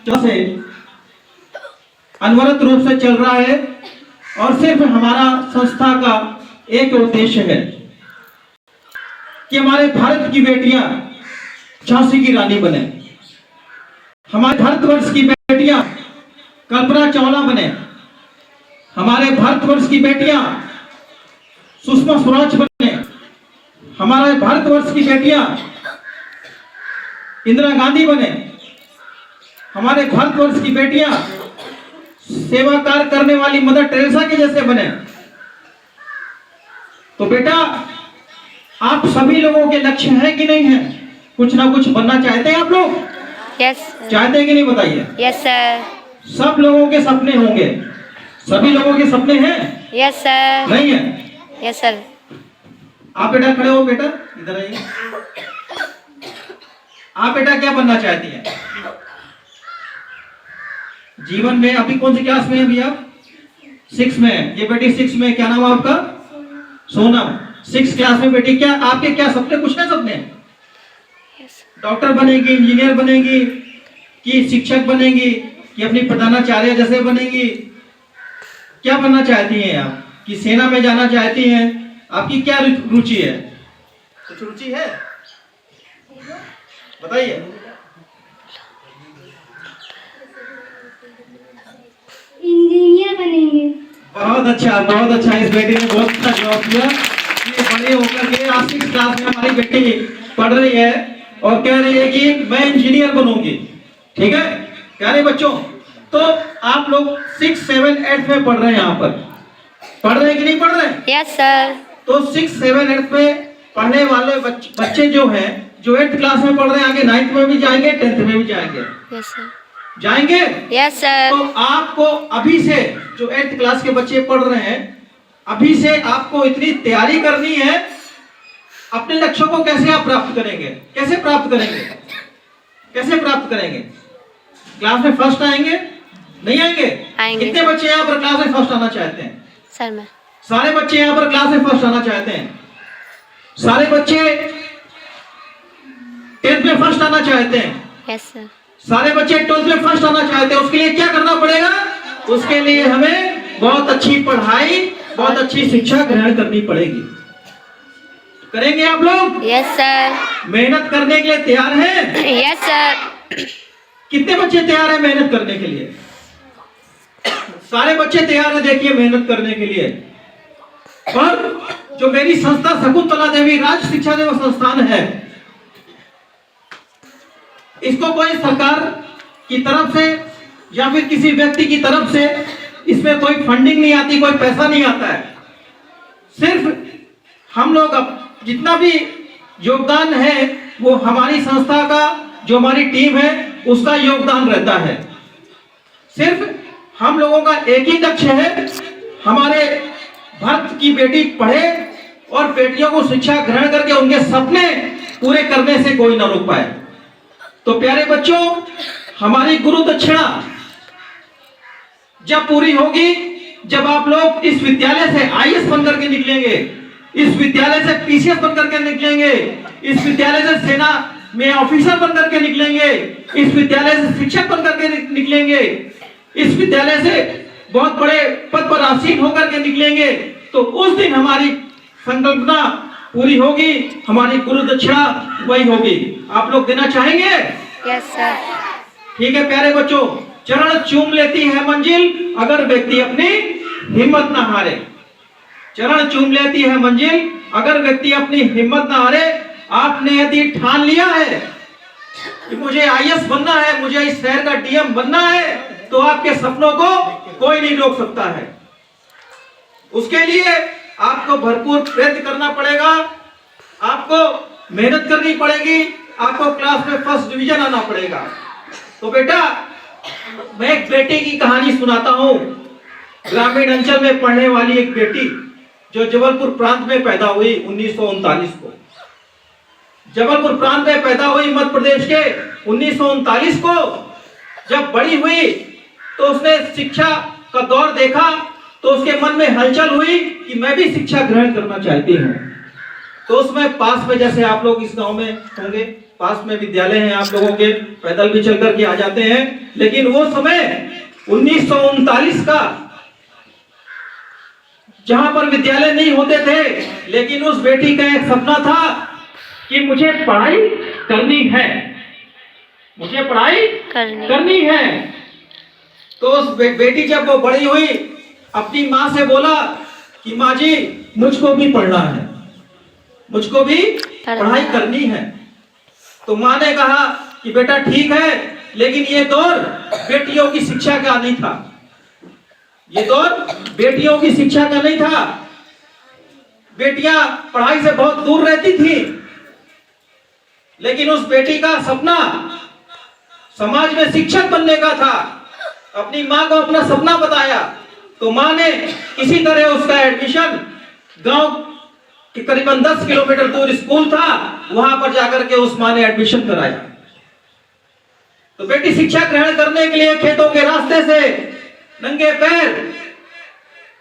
से अनवरत रूप से चल रहा है और सिर्फ हमारा संस्था का एक उद्देश्य है कि हमारे भारत की बेटियां झांसी की रानी बने, हमारे भारतवर्ष की बेटियां कल्पना चावला बने, हमारे भारतवर्ष की बेटियां सुषमा स्वराज बने, हमारे भारतवर्ष की बेटियां इंदिरा गांधी बने, हमारे भारतवर्ष की बेटियां सेवा कार्य करने वाली मदर टेरेसा के जैसे बने। तो बेटा, आप सभी लोगों के लक्ष्य है कि नहीं है? कुछ ना कुछ बनना चाहते हैं आप लोग? यस चाहते हैं कि नहीं, बताइए। Yes sir. सब लोगों के सपने होंगे, सभी लोगों के सपने हैं? Yes sir. नहीं है? Yes sir. आप बेटा खड़े हो, बेटा इधर आइए। आप बेटा क्या बनना चाहती हैं जीवन में? अभी कौन सी क्लास में है? अभी आप 6 में। ये बेटी 6 में। क्या नाम है आपका? सोनम। 6 क्लास में बेटी। क्या आपके क्या सपने? कुछ है सपने? डॉक्टर बनेगी, इंजीनियर बनेगी, कि शिक्षक बनेगी, कि अपनी प्रधानाचार्य जैसे बनेगी? क्या बनना चाहती हैं आप? कि सेना में जाना चाहती हैं? आपकी क्या रुचि है? कुछ रुचि है, बताइए। इंजीनियर बनेंगे। बहुत अच्छा, बहुत अच्छा। इस बेटी ने बहुत अच्छा जवाब दिया। ये बड़े होकर के 8वीं क्लास में हमारी बेटी पढ़ रही है और कह रही है कि मैं इंजीनियर बनूंगी। ठीक है प्यारे बच्चों, तो आप लोग 6, 7, 8 में पढ़ रहे हैं, यहाँ पर पढ़ रहे हैं कि नहीं पढ़ रहे हैं? Yes sir. तो 6, 7, 8 में पढ़ने वाले बच्चे जो हैं, जो 8th क्लास में पढ़ रहे हैं, आगे 9th में भी जाएंगे, 10th में भी जाएंगे। Yes sir. जाएंगे? Yes sir. तो आपको अभी से, जो 8th क्लास के बच्चे पढ़ रहे हैं, अभी से आपको इतनी तैयारी करनी है। अपने लक्ष्यों को कैसे आप प्राप्त करेंगे? कैसे प्राप्त करेंगे? कैसे प्राप्त करेंगे? क्लास में फर्स्ट आएंगे? नहीं आएंगे? आएंगे। कितने बच्चे यहाँ पर क्लास में फर्स्ट आना चाहते हैं? सर मैं। सारे बच्चे यहाँ पर क्लास में फर्स्ट आना चाहते हैं? सारे बच्चे 10th में फर्स्ट आना चाहते हैं? Yes sir. सारे बच्चे 12th में फर्स्ट आना चाहते हैं? उसके लिए क्या करना पड़ेगा? उसके लिए हमें बहुत अच्छी पढ़ाई, बहुत अच्छी शिक्षा ग्रहण करनी पड़ेगी। करेंगे आप लोग? Yes sir. मेहनत करने के लिए तैयार हैं? Yes sir. कितने बच्चे तैयार हैं मेहनत करने के लिए? सारे बच्चे तैयार हैं, देखिए, मेहनत करने के लिए। और जो मेरी संस्था शकुंतला देवी राज शिक्षा देव संस्थान है, इसको कोई सरकार की तरफ से या फिर किसी व्यक्ति की तरफ से इसमें कोई फंडिंग नहीं आती, कोई पैसा नहीं आता है। सिर्फ हम लोग जितना भी योगदान है वो हमारी संस्था का, जो हमारी टीम है, उसका योगदान रहता है। सिर्फ हम लोगों का एक ही लक्ष्य है, हमारे भारत की बेटी पढ़े और बेटियों को शिक्षा ग्रहण करके उनके सपने पूरे करने से कोई ना रोक पाए। तो प्यारे बच्चों, हमारी गुरु दक्षिणा जब पूरी होगी, जब आप लोग इस विद्यालय से आईएएस बनकर के निकलेंगे, इस विद्यालय से पीसीएस बनकर के निकलेंगे, इस विद्यालय से सेना में ऑफिसर बनकर के निकलेंगे, इस विद्यालय से शिक्षक बनकर के निकलेंगे, इस विद्यालय से बहुत बड़े पद पर आसीन होकर के निकलेंगे, तो उस दिन हमारी संकल्पना पूरी होगी, हमारी गुरु दक्षिणा वही होगी। आप लोग देना चाहेंगे? Yes sir. ठीक है प्यारे बच्चों, चरण चूम लेती है मंजिल, अगर व्यक्ति अपनी हिम्मत ना हारे। चरण चूम लेती है मंजिल, अगर व्यक्ति अपनी हिम्मत ना हारे। आपने यदि ठान लिया है कि मुझे आईएएस बनना है, मुझे इस शहर का डीएम बनना है, तो आपके सपनों को कोई नहीं रोक सकता है। उसके लिए आपको भरपूर प्रयत्न करना पड़ेगा, आपको मेहनत करनी पड़ेगी, आपको क्लास में फर्स्ट डिवीजन आना पड़ेगा। तो बेटा, मैं एक बेटी की कहानी सुनाता हूँ। ग्रामीण अंचल में पढ़ने वाली एक बेटी, जो जबलपुर प्रांत में पैदा हुई 1939 को। जबलपुर प्रांत में पैदा हुई मध्य प्रदेश के 1939 को। जब बड़ी हुई तो उसने शिक्षा का दौर देखा, तो उसके मन में हलचल हुई कि मैं भी शिक्षा ग्रहण करना चाहती हूँ। तो उसमें पास में, जैसे आप लोग इस गांव में होंगे, पास में विद्यालय हैं आप लोगों के, पैदल भी चल करके आ जाते हैं। लेकिन वो समय 1939 का, जहां पर विद्यालय नहीं होते थे, लेकिन उस बेटी का एक सपना था कि मुझे पढ़ाई करनी है, मुझे पढ़ाई करनी है। तो उस बेटी जब वो बड़ी हुई, अपनी माँ से बोला कि माँ जी मुझको भी पढ़ना है, मुझको भी पढ़ाई करनी है। तो माँ ने कहा कि बेटा ठीक है, लेकिन ये दौर बेटियों की शिक्षा का नहीं था, ये दौर बेटियों की शिक्षा का नहीं था। बेटियां पढ़ाई से बहुत दूर रहती थी, लेकिन उस बेटी का सपना समाज में शिक्षक बनने का था। अपनी माँ को अपना सपना बताया, तो माँ ने किसी तरह उसका एडमिशन गांव के करीबन 10 किलोमीटर दूर स्कूल था, वहां पर जाकर के उस माँ ने एडमिशन कराया। तो बेटी शिक्षा ग्रहण करने के लिए खेतों के रास्ते से नंगे पैर,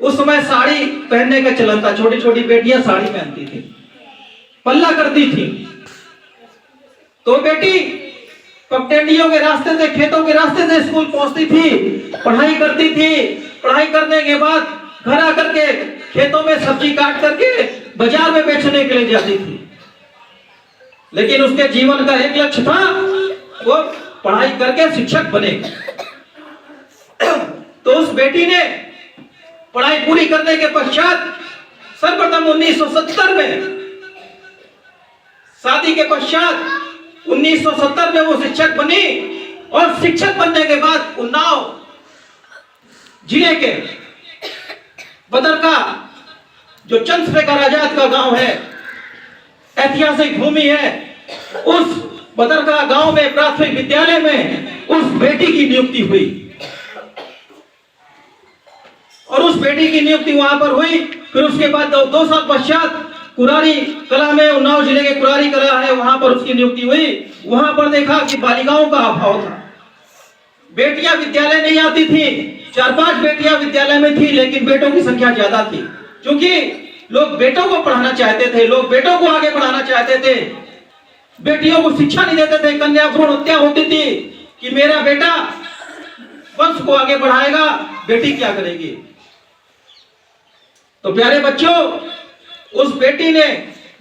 उस समय साड़ी पहनने का चलन था, छोटी छोटी बेटियां साड़ी पहनती थी, पल्ला करती थी। तो बेटी पगडंडियों के रास्ते से, खेतों के रास्ते से स्कूल पहुंचती थी, पढ़ाई करती थी। पढ़ाई करने के बाद घर आकर के खेतों में सब्जी काट करके बाजार में बेचने के लिए जाती थी। लेकिन उसके जीवन का एक लक्ष्य था, वो पढ़ाई करके शिक्षक बने। तो उस बेटी ने पढ़ाई पूरी करने के पश्चात सर्वप्रथम 1970 में, शादी के पश्चात 1970 में वो शिक्षक बनी। और शिक्षक बनने के बाद उन्नाव जिले के बदरका, जो चंद्रशेखर आजाद का गांव है, ऐतिहासिक भूमि है, उस बदरका गांव में प्राथमिक विद्यालय में उस बेटी की नियुक्ति हुई। और उस बेटी की नियुक्ति वहां पर हुई। फिर उसके बाद 2 साल पश्चात कुरारी कला में, उन्नाव जिले के कुरारी कला है, वहां पर उसकी नियुक्ति हुई। वहां पर देखा कि बालिकाओं का अभाव था, बेटियां विद्यालय नहीं आती थी। 4-5 बेटियां विद्यालय में थी, लेकिन बेटों की संख्या ज्यादा थी, क्योंकि लोग बेटों को पढ़ाना चाहते थे, लोग बेटों को आगे बढ़ाना चाहते थे, बेटियों को शिक्षा नहीं देते थे। कन्या भ्रूण हत्या होती थी कि मेरा बेटा वंश को आगे बढ़ाएगा, बेटी क्या करेगी। तो प्यारे बच्चों, उस बेटी ने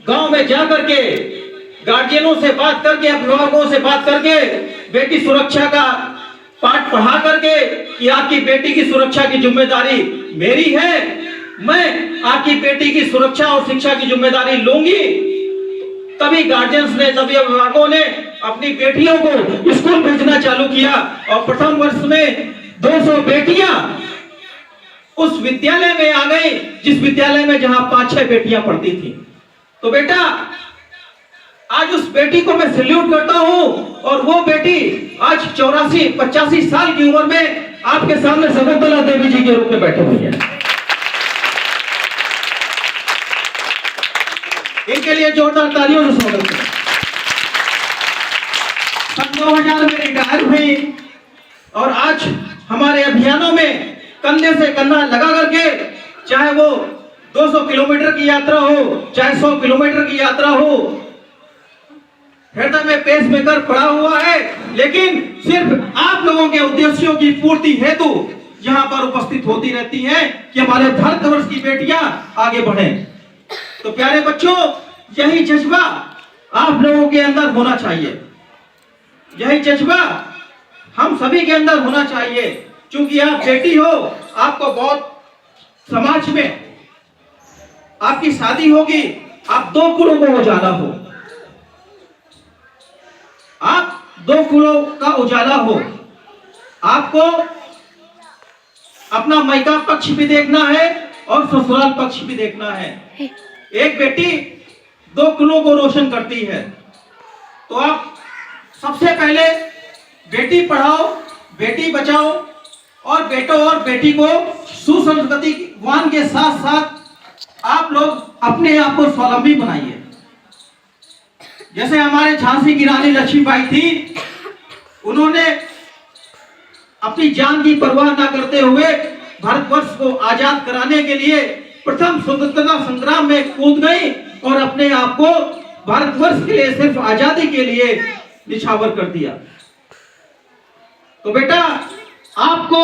गांव में जाकर के गार्जियनों से बात करके, अभिभावकों से बात करके बेटी सुरक्षा का पाठ पढ़ा करके कि आपकी बेटी की सुरक्षा की जिम्मेदारी मेरी है, मैं आपकी बेटी की सुरक्षा और शिक्षा की जिम्मेदारी लूंगी। तभी गार्जियंस ने, तभी अभिभावकों ने अपनी बेटियों को स्कूल भेजना चालू किया। और प्रथम वर्ष में 200 बेटियां उस विद्यालय में आ गई, जिस विद्यालय में जहां 5-6 बेटियां पढ़ती थी। तो बेटा, आज उस बेटी को मैं सैल्यूट करता हूं। और वो बेटी आज 84-85 साल की उम्र में आपके सामने शकुंतला देवी जी के रूप में बैठे हुई है। इनके लिए जोरदार तालियों से स्वागत करें। सन 2000 में रिटायर हुई और आज हमारे अभियानों में कंधे से कंधा लगा करके, चाहे वो 200 किलोमीटर की यात्रा हो, चाहे 100 किलोमीटर की यात्रा हो, हृदय में पेस मेकर पड़ा हुआ है, लेकिन सिर्फ आप लोगों के उद्देश्यों की पूर्ति हेतु यहां पर उपस्थित होती रहती है कि हमारे भारतवर्ष की बेटियां आगे बढ़े। तो प्यारे बच्चों, यही जज्बा आप लोगों के अंदर होना चाहिए, यही जज्बा हम सभी के अंदर होना चाहिए। क्योंकि आप बेटी हो, आपको बहुत समाज में आपकी शादी होगी, आप 2 कुलों को उजाला हो, आप 2 कुलों का उजाला हो। आपको अपना मायका पक्ष भी देखना है और ससुराल पक्ष भी देखना है। एक बेटी 2 कुलों को रोशन करती है। तो आप सबसे पहले बेटी पढ़ाओ, बेटी बचाओ, और बेटों और बेटी को सुसंस्कृतिवान के साथ साथ आप लोग अपने आप को स्वावलंबी बनाइए। जैसे हमारे झांसी की रानी लक्ष्मीबाई थी, उन्होंने अपनी जान की परवाह न करते हुए भारतवर्ष को आजाद कराने के लिए प्रथम स्वतंत्रता संग्राम में कूद गई और अपने आप को भारतवर्ष के लिए, सिर्फ आजादी के लिए निछावर कर दिया। तो बेटा आपको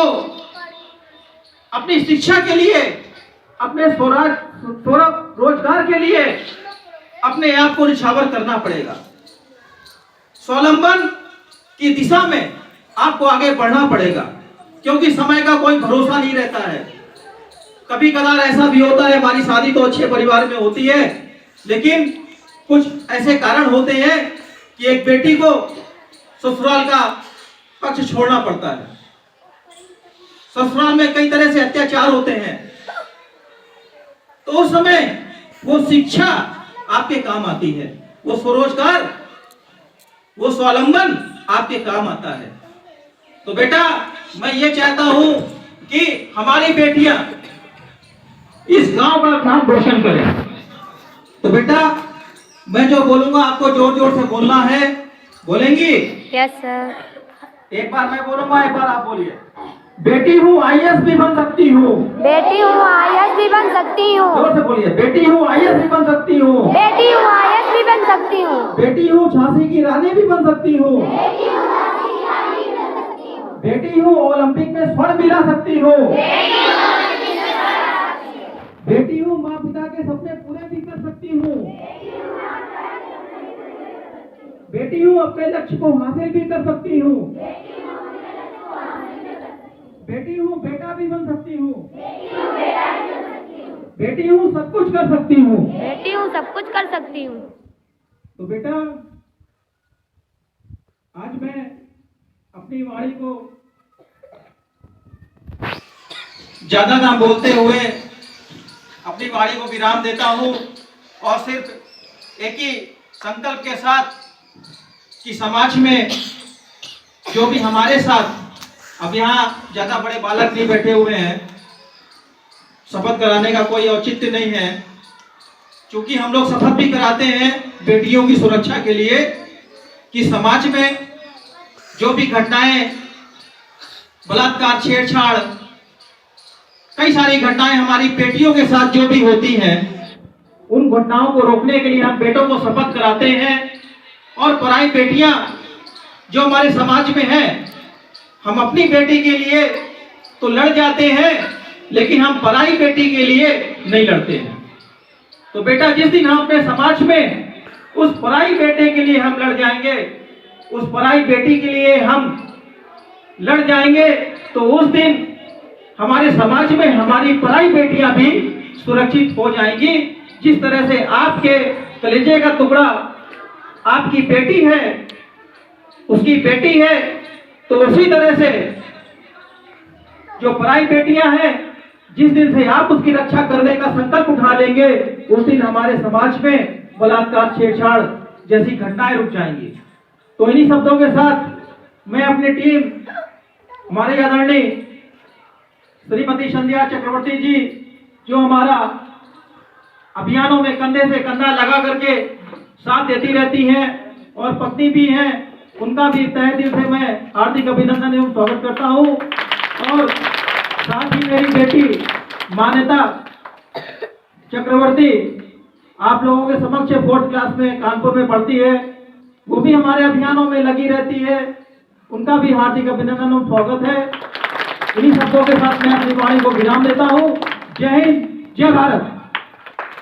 अपनी शिक्षा के लिए, अपने रोजगार के लिए अपने आप को निछावर करना पड़ेगा। स्वावलंबन की दिशा में आपको आगे बढ़ना पड़ेगा, क्योंकि समय का कोई भरोसा नहीं रहता है। कभी कभार ऐसा भी होता है, हमारी शादी तो अच्छे परिवार में होती है, लेकिन कुछ ऐसे कारण होते हैं कि एक बेटी को ससुराल का पक्ष छोड़ना पड़ता है। ससुराल में कई तरह से अत्याचार होते हैं, तो उस समय वो शिक्षा आपके काम आती है, वो स्वरोजगार, वो स्वावलंबन आपके काम आता है। तो बेटा मैं ये चाहता हूं कि हमारी बेटियां इस गांव का नाम रोशन करें। तो बेटा मैं जो बोलूंगा आपको जोर जोर से बोलना है, बोलेंगी? Yes sir. एक बार मैं बोलूंगा, एक बार आप बोलिए। बेटी हूँ IAS भी बन सकती हूँ। बेटी हूँ IAS भी बन सकती हूँ। जोर से बोलिए। बेटी हूँ IAS भी बन सकती हूँ। बेटी हूँ IAS भी बन सकती हूँ। बेटी हूँ झांसी की रानी भी बन सकती हूँ। बेटी हूँ ओलंपिक में स्वर्ण मिला सकती हूँ। बेटी हूँ माँ पिता के सपने पूरे भी कर सकती हूँ। बेटी हूँ अपने लक्ष्य को हासिल भी कर सकती हूँ। बेटी हूँ बेटा भी बन सकती हूँ। बेटी हूँ सब कुछ कर सकती हूँ। बेटी हूँ सब कुछ कर सकती हूँ। तो बेटा आज मैं अपनी वाणी को ज्यादा ना बोलते हुए अपनी वाणी को विराम देता हूँ, और सिर्फ एक ही संकल्प के साथ कि समाज में जो भी हमारे साथ, अब यहाँ ज्यादा बड़े बालक नहीं बैठे हुए हैं, शपथ कराने का कोई औचित्य नहीं है, क्योंकि हम लोग शपथ भी कराते हैं बेटियों की सुरक्षा के लिए, कि समाज में जो भी घटनाएं, बलात्कार, छेड़छाड़, कई सारी घटनाएं हमारी बेटियों के साथ जो भी होती हैं, उन घटनाओं को रोकने के लिए हम बेटों को शपथ कराते हैं। और पराई बेटियां जो हमारे समाज में हैं, हम अपनी बेटी के लिए तो लड़ जाते हैं, लेकिन हम पराई बेटी के लिए नहीं लड़ते हैं। तो बेटा जिस दिन हम अपने समाज में उस पराई बेटे के लिए हम लड़ जाएंगे, उस पराई बेटी के लिए हम लड़ जाएंगे, तो उस दिन हमारे समाज में हमारी पराई बेटियां भी सुरक्षित हो जाएंगी। जिस तरह से आपके कलेजे का टुकड़ा आपकी बेटी है, उसकी बेटी है, तो उसी तरह से जो पराई बेटियां हैं, जिस दिन से आप उसकी रक्षा करने का संकल्प उठा लेंगे, उस दिन हमारे समाज में बलात्कार, छेड़छाड़ जैसी घटनाएं रुक जाएंगी। तो इन्हीं शब्दों के साथ मैं अपनी टीम, हमारे आदरणीय श्रीमती संध्या चक्रवर्ती जी, जो हमारा अभियानों में कंधे से कंधा लगा करके साथ देती रहती हैं और पत्नी भी हैं, उनका भी तहे दिल से मैं हार्दिक अभिनंदन एवं स्वागत करता हूं। और साथ ही मेरी बेटी मान्यता चक्रवर्ती आप लोगों के समक्ष 4th क्लास में कानपुर में पढ़ती है, वो भी हमारे अभियानों में लगी रहती है, उनका भी हार्दिक अभिनंदन एवं स्वागत है। इन्हीं शब्दों के साथ मैं अपनी वाणी को विराम देता हूँ। जय हिंद, जय भारत।